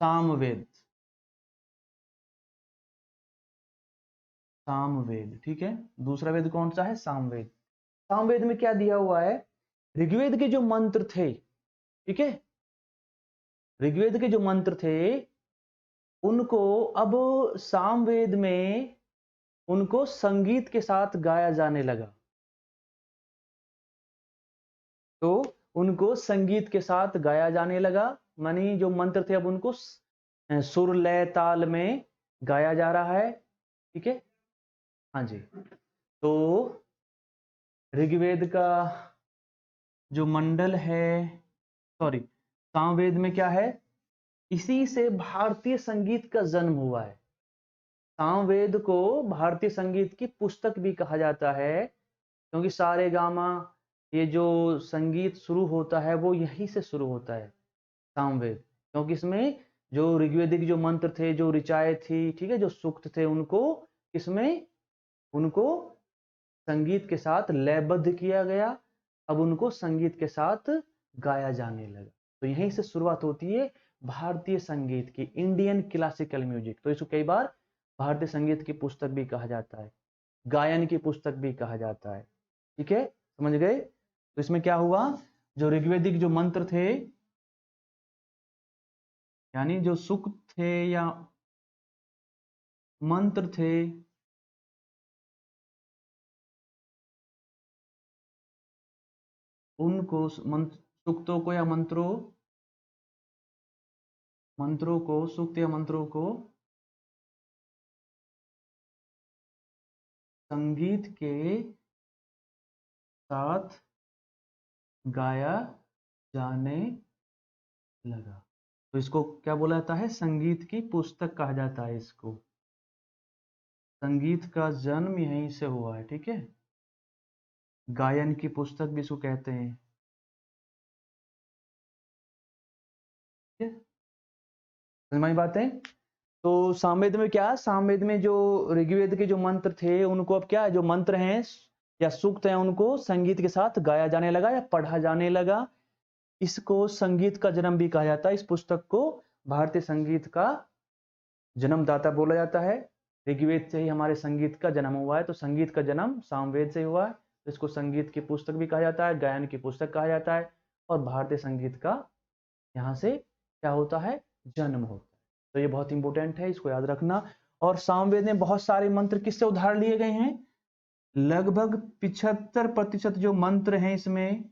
सामवेद, सामवेद, ठीक है। दूसरा वेद कौन सा है? सामवेद। सामवेद में क्या दिया हुआ है? ऋग्वेद के जो मंत्र थे, ठीक है, ऋग्वेद के जो मंत्र थे उनको अब सामवेद में उनको संगीत के साथ गाया जाने लगा। तो उनको संगीत के साथ गाया जाने लगा, मानी जो मंत्र थे अब उनको सुर लय ताल में गाया जा रहा है, ठीक है। हाँ जी, तो ऋग्वेद का जो मंडल है, सॉरी, सामवेद में क्या है? इसी से भारतीय संगीत का जन्म हुआ है। सामवेद को भारतीय संगीत की पुस्तक भी कहा जाता है, क्योंकि सारे गामा ये जो संगीत शुरू होता है वो यहीं से शुरू होता है, सामवेद। क्योंकि इसमें जो ऋग्वेदिक जो मंत्र थे, जो ऋचाएं थी, ठीक है, जो सूक्त थे, उनको इसमें उनको संगीत के साथ लयबद्ध किया गया। अब उनको संगीत के साथ गाया जाने लगा। तो यहीं से शुरुआत होती है भारतीय संगीत की, इंडियन क्लासिकल म्यूजिक। तो इसको कई बार भारतीय संगीत की पुस्तक भी कहा जाता है, गायन की पुस्तक भी कहा जाता है, ठीक है, समझ गए। तो इसमें क्या हुआ? जो ऋग्वेदिक जो मंत्र थे, यानी जो सूक्त थे या मंत्र थे, उनको सूक्तों को या मंत्रों को, सूक्त या मंत्रों को संगीत के साथ गाया जाने लगा। तो इसको क्या बोला जाता है? संगीत की पुस्तक कहा जाता है इसको। संगीत का जन्म यहीं से हुआ है, ठीक है। गायन की पुस्तक भी इसको कहते हैं, ठीक है, समझ में बात है। तो सामवेद में क्या? सामवेद में जो ऋग्वेद के जो मंत्र थे उनको अब क्या, जो मंत्र हैं या सूक्त हैं, उनको संगीत के साथ गाया जाने लगा या पढ़ा जाने लगा। इसको संगीत का जन्म भी कहा जाता है। इस पुस्तक को भारतीय संगीत का जन्मदाता बोला जाता है। ऋग्वेद से ही हमारे संगीत का जन्म हुआ है, तो संगीत का जन्म सामवेद से हुआ है। तो इसको संगीत की पुस्तक भी कहा जाता है, गायन की पुस्तक कहा जाता है, और भारतीय संगीत का यहाँ से क्या होता है? जन्म होता है। तो ये बहुत इंपॉर्टेंट है, इसको याद रखना। और सामवेद में बहुत सारे मंत्र किससे उधार लिए गए हैं? लगभग 75% जो मंत्र हैं इसमें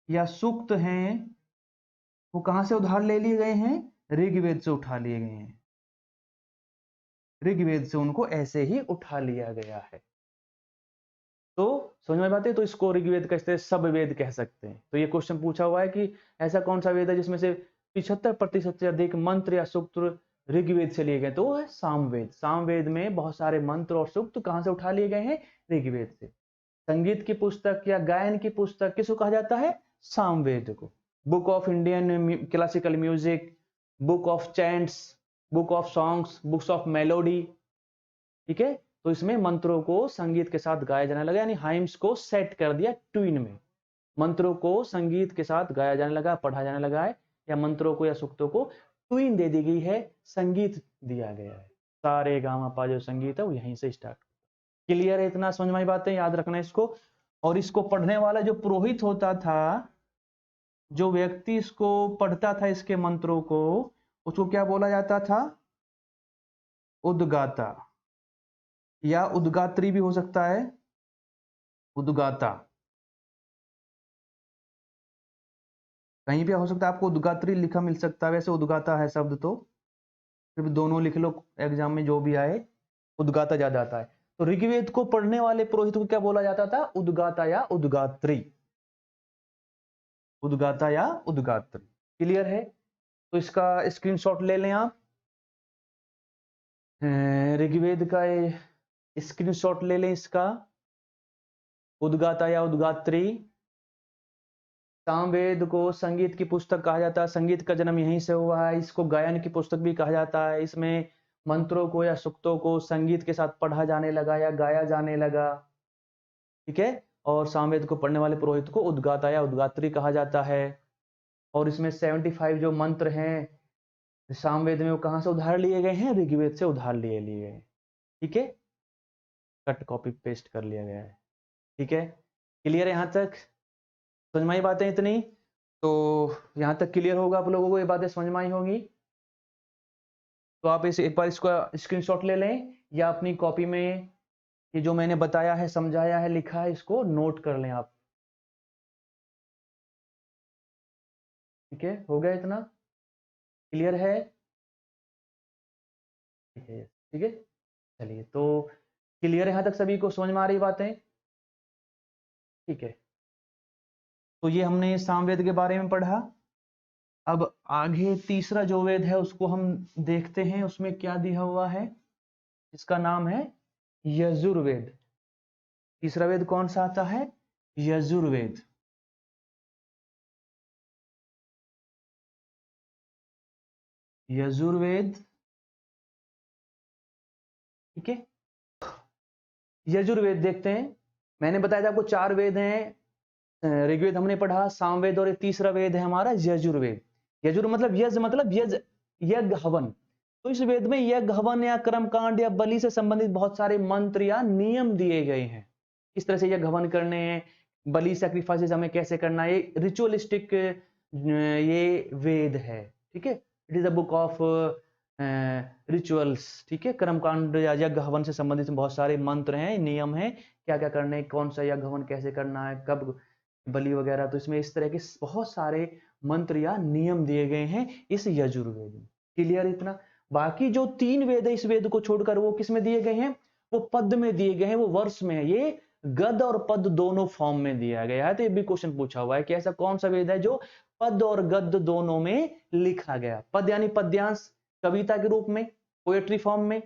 या सूक्त हैं, वो कहां से उधार ले लिए गए हैं? ऋग्वेद से उठा लिए गए हैं। ऋग्वेद से उनको ऐसे ही उठा लिया गया है। तो समझ में बात है। तो इसको ऋग्वेद कहते हैं, सब वेद कह सकते हैं। तो ये क्वेश्चन पूछा हुआ है कि ऐसा कौन सा वेद है जिसमें से 75% से अधिक मंत्र या सूक्त ऋग्वेद से लिए गए? तो वो है सामवेद। सामवेद में बहुत सारे मंत्र और सूक्त कहां से उठा लिए गए हैं? ऋग्वेद से। संगीत की पुस्तक या गायन की पुस्तक किसको कहा जाता है? सामवेद को। Book of Indian classical music, book of chants, book of songs, books of melody, ठीक है। तो इसमें मंत्रों को संगीत के साथ गाया जाने लगा, यानी हाइम्स को सेट कर दिया ट्यून में। मंत्रों को संगीत के साथ गाया जाने लगा, पढ़ा जाने लगा है, या मंत्रों को या सूक्तों को ट्यून दे दी गई है, संगीत दिया गया है। सारे गामा पा जो संगीत है वो यहीं से स्टार्ट। क्लियर है? इतना समझ में बातें याद रखना इसको। और इसको पढ़ने वाला जो पुरोहित होता था, जो व्यक्ति इसको पढ़ता था, इसके मंत्रों को, उसको क्या बोला जाता था? उद्गाता, या उद्गात्री भी हो सकता है, उद्गाता। कहीं भी हो सकता है, आपको उद्गात्री लिखा मिल सकता है, वैसे उद्गाता है शब्द, तो फिर दोनों लिख लो, एग्जाम में जो भी आए, उद्गाता ज्यादा आता है। तो ऋग्वेद को पढ़ने वाले पुरोहित को क्या बोला जाता था? उद्गाता या उद्गात्री, उद्गाता या उद्गात्री। क्लियर है? तो इसका स्क्रीनशॉट ले लें आप, ऋग्वेद का स्क्रीनशॉट ले लें इसका, उद्गाता या उद्गात्री। सामवेद को संगीत की पुस्तक कहा जाता है, संगीत का जन्म यहीं से हुआ है। इसको गायन की पुस्तक भी कहा जाता है। इसमें मंत्रों को या सूक्तों को संगीत के साथ पढ़ा जाने लगा या गाया जाने लगा, ठीक है। और सामवेद को पढ़ने वाले पुरोहित को उद्गाता या उद्गात्री कहा जाता है। और इसमें 75 जो मंत्र हैं सामवेद में वो कहाँ से उधार लिए गए हैं? ऋग्वेद से उधार लिए लिए गए। ठीक है, कट कॉपी पेस्ट कर लिया गया है। ठीक है, क्लियर है? यहाँ तक समझ में आई बातें इतनी? तो यहाँ तक क्लियर होगा आप लोगों को, ये बातें समझ में आई होंगी। तो आप इस एक बार इसका स्क्रीनशॉट ले लें, या अपनी कॉपी में ये जो मैंने बताया है, समझाया है, लिखा है, इसको नोट कर लें आप। ठीक है, हो गया इतना? क्लियर है? ठीक है, ठीक है, चलिए। तो क्लियर है यहाँ तक? सभी को समझ में आ रही बातें? ठीक है, तो ये हमने सामवेद के बारे में पढ़ा। अब आगे तीसरा जो वेद है उसको हम देखते हैं, उसमें क्या दिया हुआ है। इसका नाम है यजुर्वेद। तीसरा वेद कौन सा आता है? यजुर्वेद। यजुर्वेद, ठीक है। यजुर्वेद देखते हैं। मैंने बताया था आपको 4 वेद हैं। ऋग्वेद हमने पढ़ा, सामवेद, और एक तीसरा वेद है हमारा यजुर्वेद। यजुर मतलब यज, मतलब यज्ञ हवन। तो इस वेद में यज्ञ हवन या कर्मकांड या बलि से संबंधित बहुत सारे मंत्र या नियम दिए गए हैं। किस तरह से यज्ञ हवन करने हैं, बलि सैक्रिफाइसेस हमें कैसे करना है, ये रिचुअलिस्टिक ये वेद है। ठीक है, it is a book of rituals. ठीक है, कर्मकांड या यज्ञ हवन से संबंधित बहुत सारे मंत्र हैं, नियम हैं, क्या क्या करना है, कौन सा यज्ञ हवन कैसे करना है, कब बलि वगैरह। तो इसमें इस तरह के बहुत सारे मंत्र या नियम दिए गए हैं इस यजुर्वेद में। क्लियर इतना? बाकी जो 3 वेद है इस वेद को छोड़कर, वो किस में दिए गए हैं? वो पद में दिए गए हैं, वो वर्ष में है। ये गद और पद दोनों फॉर्म में दिया गया है। तो ये भी क्वेश्चन पूछा हुआ है कि ऐसा कौन सा वेद है जो पद और गद्य दोनों में लिखा गया। पद यानी पद्यांश, कविता के रूप में, पोएट्री फॉर्म में,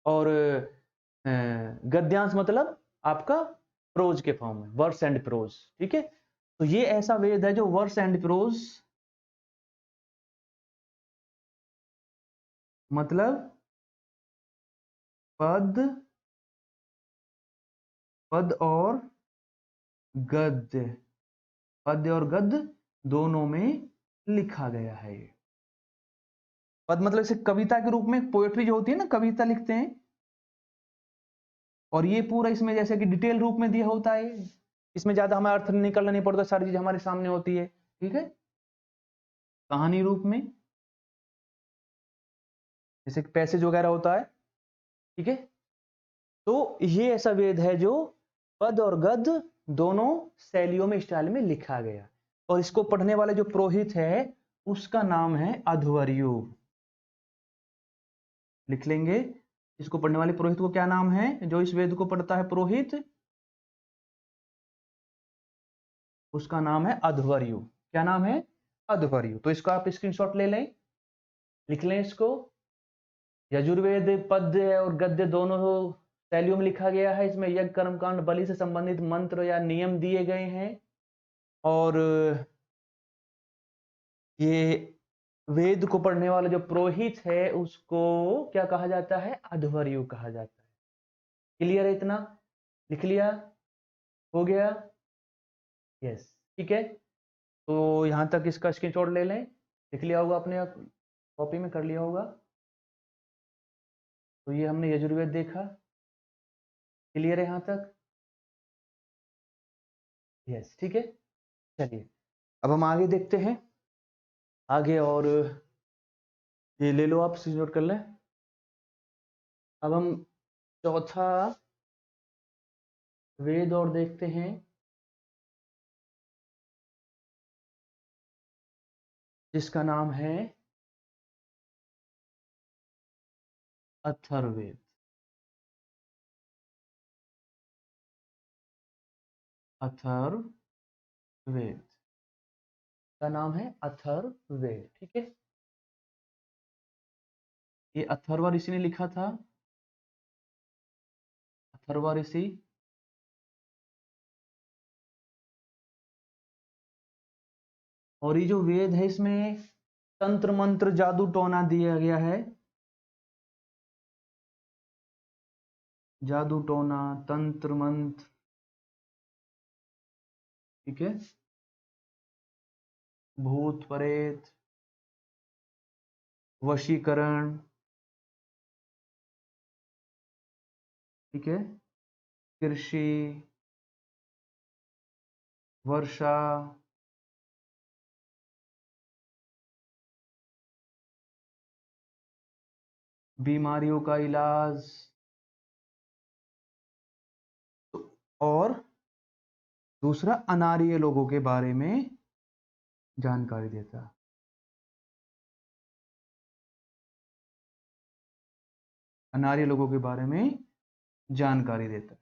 और गद्यांश मतलब आपका प्रोज के फॉर्म में, वर्स एंड प्रोज। ठीक है, तो ये ऐसा वेद है जो वर्स एंड प्रोज मतलब पद पद और गद्य, पद्य और गद्य दोनों में लिखा गया है। ये पद मतलब इसे कविता के रूप में, पोएट्री जो होती है ना, कविता लिखते हैं, और ये पूरा इसमें जैसे कि डिटेल रूप में दिया होता है। इसमें ज्यादा हमें अर्थ निकालना नहीं पड़ता, सारी चीज हमारे सामने होती है। ठीक है, कहानी रूप में, जैसे पैसेज वगैरह होता है। ठीक है, तो ये ऐसा वेद है जो पद और गद्य दोनों शैलियों में, स्टाइल में लिखा गया। और इसको पढ़ने वाले जो पुरोहित है उसका नाम है अध्वर्यु। लिख लेंगे, इसको पढ़ने वाले पुरोहित को क्या नाम है? जो इस वेद को पढ़ता है पुरोहित, उसका नाम है अध्वर्यु। क्या नाम है? अध्वर्यु। तो इसको आप स्क्रीनशॉट ले लें, लिख लें इसको। यजुर्वेद पद्य और गद्य दोनों शैलियों में लिखा गया है। इसमें यज्ञ, कर्मकांड, बलि से संबंधित मंत्र या नियम दिए गए हैं। और ये वेद को पढ़ने वाला जो पुरोहित है उसको क्या कहा जाता है? अध्वर्यु कहा जाता है। क्लियर है इतना? लिख लिया? हो गया? यस, ठीक है। तो यहां तक इसका स्क्रीनशॉट ले लें, लिख लिया होगा अपने कॉपी में, कर लिया होगा। तो ये हमने यजुर्वेद देखा। क्लियर है यहां तक? यस, ठीक है, चलिए अब हम आगे देखते हैं। आगे, और ये ले लो आप, स्क्रीनशॉट कर लें। अब हम चौथा वेद और देखते हैं, जिसका नाम है अथर्ववेद। अथर्ववेद का नाम है अथर्ववेद। ठीक है, ये अथर्व ऋषि ने लिखा था। अथर्व ऋषि, और ये जो वेद है इसमें तंत्र मंत्र जादू टोना दिया गया है। जादू टोना, तंत्र मंत्र, ठीक है, भूत प्रेत, वशीकरण, ठीक है, कृषि, वर्षा, बीमारियों का इलाज, और दूसरा अनार्य लोगों के बारे में जानकारी देता है। अनार्य लोगों के बारे में जानकारी देता है,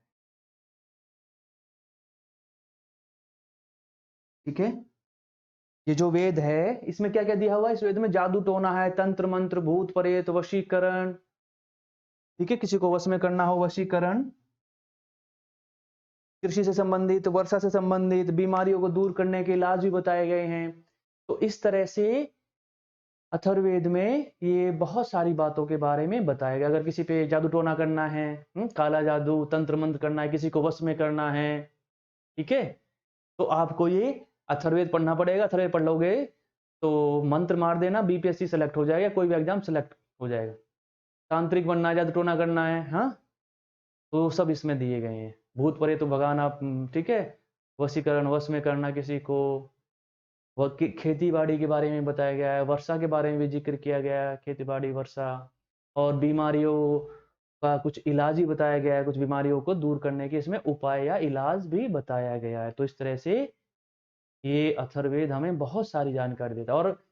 ठीक है। ये जो वेद है इसमें क्या क्या दिया हुआ है? इस वेद में जादू टोना है, तंत्र मंत्र, भूत प्रेत, वशीकरण, ठीक है, किसी को वश में करना हो वशीकरण, कृषि से संबंधित, वर्षा से संबंधित, बीमारियों को दूर करने के इलाज भी बताए गए हैं। तो इस तरह से अथर्ववेद में ये बहुत सारी बातों के बारे में बताया गया। अगर किसी पे जादू टोना करना है, काला जादू, तंत्र मंत्र करना है, किसी को वश में करना है, ठीक है, तो आपको ये अथर्ववेद पढ़ना पड़ेगा। अथर्ववेद पढ़ लोगे तो मंत्र मार देना, बीपीएससी सेलेक्ट हो जाएगा, कोई भी एग्जाम सेलेक्ट हो जाएगा। तांत्रिक बनना है, जादू टोना करना है, हाँ, तो सब इसमें दिए गए हैं। भूत प्रेत तो भगाना, ठीक है, वशीकरण, वश में करना किसी को, खेती बाड़ी के बारे में बताया गया है, वर्षा के बारे में भी जिक्र किया गया है, खेती बाड़ी, वर्षा, और बीमारियों का कुछ इलाज ही बताया गया है, कुछ बीमारियों को दूर करने के इसमें उपाय या इलाज भी बताया गया है। तो इस तरह से ये अथर्ववेद हमें बहुत सारी जानकारी देता है। और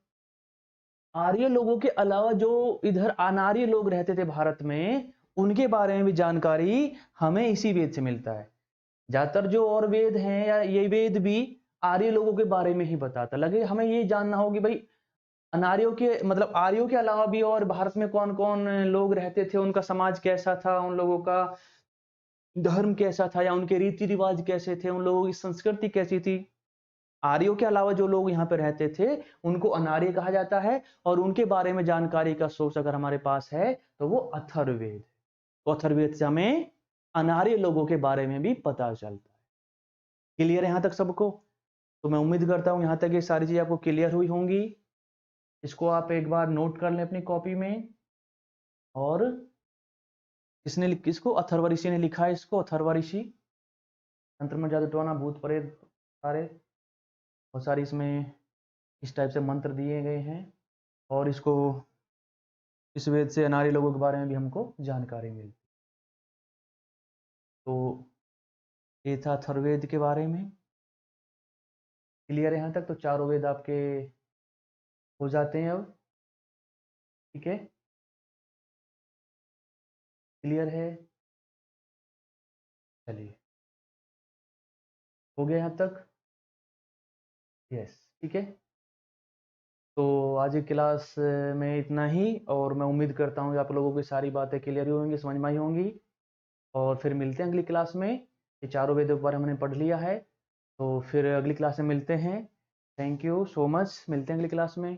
आर्य लोगों के अलावा जो इधर अनार्य लोग रहते थे भारत में, उनके बारे में भी जानकारी हमें इसी वेद से मिलता है। ज्यादातर जो और वेद हैं या ये वेद भी आर्य लोगों के बारे में ही बताता। लगे हमें ये जानना हो कि भाई अनार्यों के मतलब आर्यों के अलावा भी और भारत में कौन कौन लोग रहते थे, उनका समाज कैसा था, उन लोगों का धर्म कैसा था, या उनके रीति रिवाज कैसे थे, उन लोगों की संस्कृति कैसी थी। आर्यों के अलावा जो लोग यहाँ पे रहते थे उनको अनार्य कहा जाता है, और उनके बारे में जानकारी का सोर्स अगर हमारे पास है तो वो अथर्ववेद। तो अथर्ववेद से हमें अनार्य लोगों के बारे में भी पता चलता है। क्लियर है यहाँ तक सबको? तो मैं उम्मीद करता हूँ यहाँ तक ये सारी चीजें आपको क्लियर हुई होंगी। इसको आप एक बार नोट कर लें अपनी कॉपी में। और किसको अथर्व ऋषि ने लिखा है, इसको अथर्व ऋषि, तंत्र में जादू टोना, भूत प्रेत, सारे बहुत सारी इसमें इस टाइप से मंत्र दिए गए हैं। और इसको इस वेद से अनार्य लोगों के बारे में भी हमको जानकारी मिलती। तो ये था अथर्ववेद के बारे में। क्लियर है यहाँ तक? तो चारों वेद आपके हो जाते हैं अब, ठीक है, क्लियर है? चलिए, हो गया यहाँ तक? यस, ठीक है। तो आज की क्लास में इतना ही, और मैं उम्मीद करता हूँ कि आप लोगों की सारी बातें क्लियर ही होंगी, समझ में आई होंगी। और फिर मिलते हैं अगली क्लास में। ये चारों वेदों के बारे में हमने पढ़ लिया है, तो फिर अगली क्लास में मिलते हैं। थैंक यू सो मच, मिलते हैं अगली क्लास में।